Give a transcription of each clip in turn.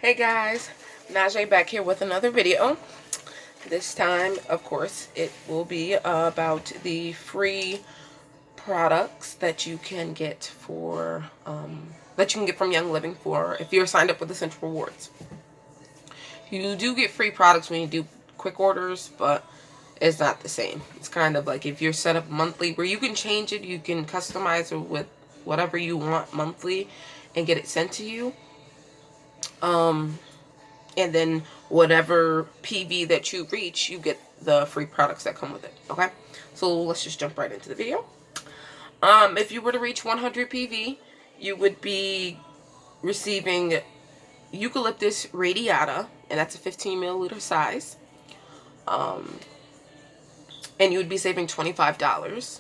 Hey guys, NaJae back here with another video. This time, of course, it will be about the free products that you can get for from Young Living for if you're signed up with Essential Rewards. You do get free products when you do quick orders, but it's not the same. It's kind of like if you're set up monthly, where you can change it, you can customize it with whatever you want monthly and get it sent to you. And then whatever PV that you reach, you get the free products that come with it. Okay, so let's just jump right into the video. If you were to reach 100 PV, you would be receiving eucalyptus radiata, and that's a 15 milliliter size. And you would be saving $25.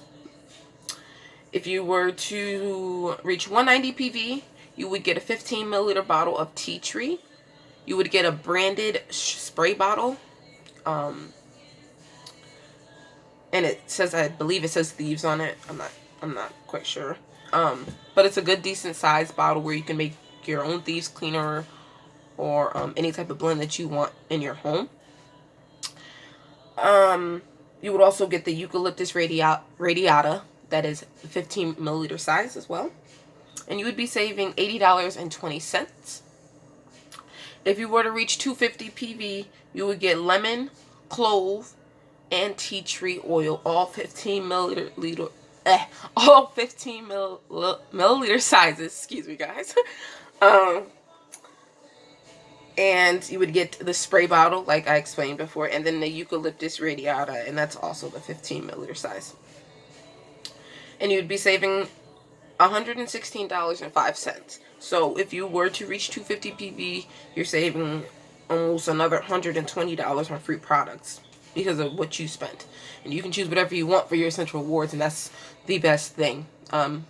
If you were to reach 190 PV, you would get a 15 milliliter bottle of tea tree. You would get a branded spray bottle. And it says, I believe it says thieves on it. I'm not quite sure. But it's a good decent size bottle where you can make your own thieves cleaner or any type of blend that you want in your home. You would also get the eucalyptus radiata, that is 15 milliliter size as well. And you would be saving $80.20. If you were to reach 250 PV, you would get lemon, clove, and tea tree oil, all 15 milliliter sizes. Excuse me, guys. And you would get the spray bottle, like I explained before, and then the eucalyptus radiata, and that's also the 15 milliliter size. And you'd be saving $116.05. So if you were to reach 250 PV, you're saving almost another $120 on free products because of what you spent. And you can choose whatever you want for your Essential Rewards, and that's the best thing. If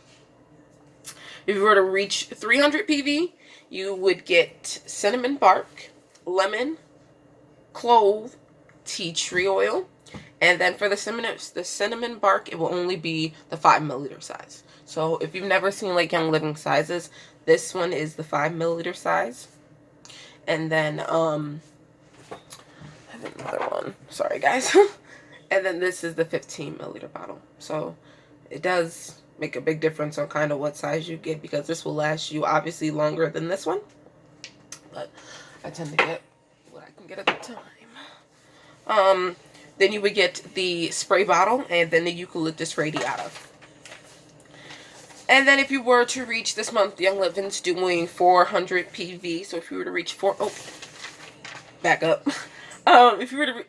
you were to reach 300 PV, you would get cinnamon bark, lemon, clove, tea tree oil. And then for the cinnamon bark, it will only be the 5 milliliter size. So if you've never seen like Young Living sizes, this one is the 5 milliliter size. And then I have another one. Sorry guys. And then this is the 15 milliliter bottle. So it does make a big difference on kind of what size you get, because this will last you obviously longer than this one. But I tend to get what I can get at the time. Then you would get the spray bottle and then the eucalyptus radiata. And then if you were to reach this month, Young Living's doing 400 PV. So if you were to reach back up. If you were to,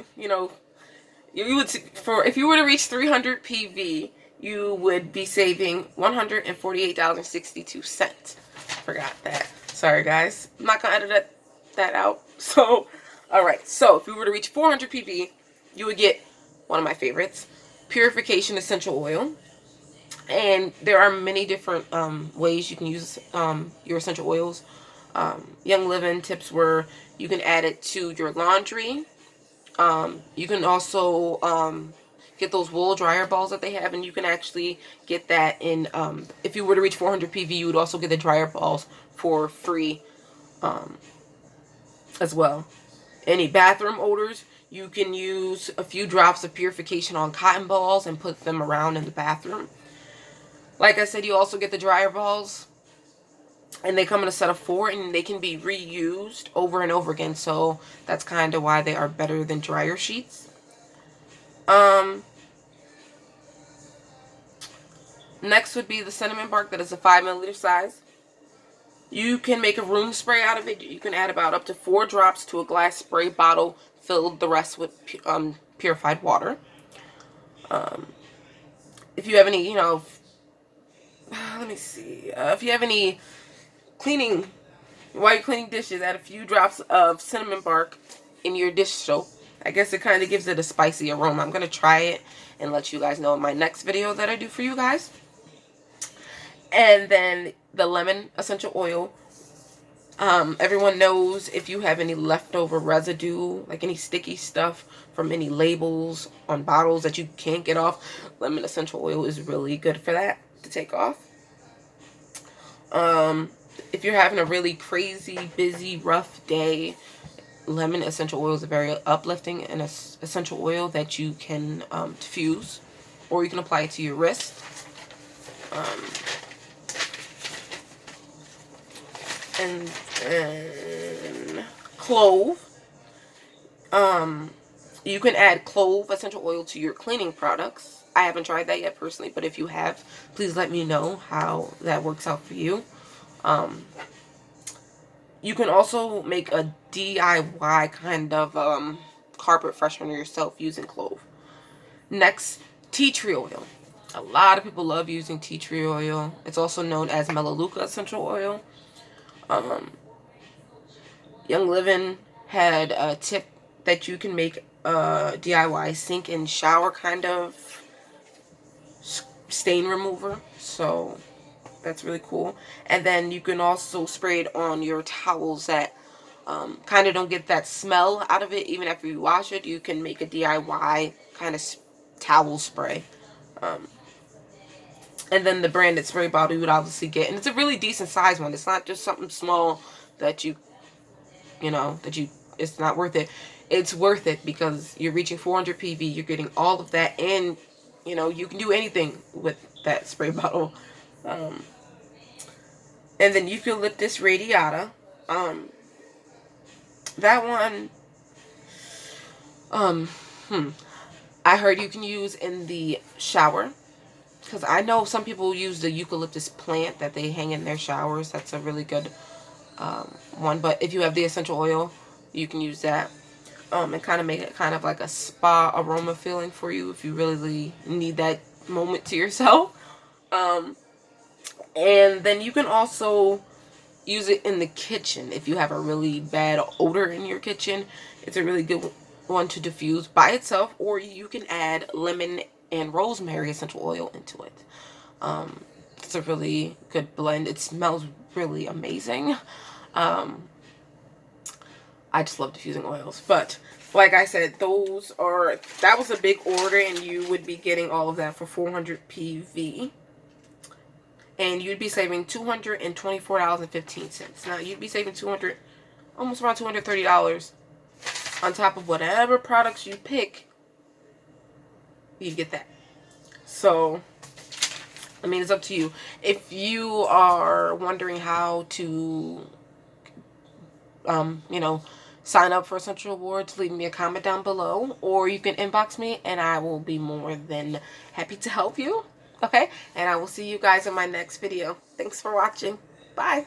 if you were to reach 300 PV, you would be saving $148.62. Forgot that. Sorry guys. I'm not gonna edit that out. So, all right. So if you were to reach 400 PV, you would get one of my favorites, Purification Essential Oil. And there are many different ways you can use your essential oils. Young Living tips were you can add it to your laundry. You can also get those wool dryer balls that they have, and you can actually get that in, if you were to reach 400 PV, you would also get the dryer balls for free as well. Any bathroom odors, you can use a few drops of purification on cotton balls and put them around in the bathroom. Like I said, you also get the dryer balls, and they come in a set of 4, and they can be reused over and over again. So that's kind of why they are better than dryer sheets. Next would be the cinnamon bark, that is a 5 milliliter size. You can make a room spray out of it. You can add about up to 4 drops to a glass spray bottle, fill the rest with purified water. If you have any, let me see. If you have any while you're cleaning dishes, add a few drops of cinnamon bark in your dish soap. I guess it kind of gives it a spicy aroma. I'm going to try it and let you guys know in my next video that I do for you guys. And then the lemon essential oil. Everyone knows if you have any leftover residue, like any sticky stuff from any labels on bottles that you can't get off, lemon essential oil is really good for that to take off. if you're having a really crazy, busy, rough day, lemon essential oil is a very uplifting and essential oil that you can diffuse, or you can apply it to your wrist. And then clove. You can add clove essential oil to your cleaning products. I haven't tried that yet personally, but if you have, please let me know how that works out for you. You can also make a DIY kind of carpet freshener yourself using clove. Next, tea tree oil. A lot of people love using tea tree oil. It's also known as Melaleuca essential oil. Young Living had a tip that you can make a DIY sink and shower kind of stain remover. So that's really cool. And then you can also spray it on your towels that kind of don't get that smell out of it. Even after you wash it, you can make a DIY kind of towel spray. And then the branded spray bottle you would obviously get. And it's a really decent size one. It's not just something small that it's not worth it. It's worth it because you're reaching 400 PV. You're getting all of that. And, you can do anything with that spray bottle. And then Eucalyptus radiata. That one, I heard you can use in the shower. Because I know some people use the eucalyptus plant that they hang in their showers. That's a really good one. But if you have the essential oil, you can use that. And kind of make it kind of like a spa aroma feeling for you if you really need that moment to yourself. And then you can also use it in the kitchen if you have a really bad odor in your kitchen. It's a really good one to diffuse by itself, or you can add lemon and rosemary essential oil into it. It's a really good blend. It smells really amazing. I just love diffusing oils. But like I said, that was a big order, and you would be getting all of that for 400 PV. And you'd be saving $224.15. Now, you'd be saving almost around $230 on top of whatever products you pick. You get that. So, I mean, it's up to you. If you are wondering how to, sign up for Essential Awards, leave me a comment down below. Or you can inbox me, and I will be more than happy to help you. Okay? And I will see you guys in my next video. Thanks for watching. Bye.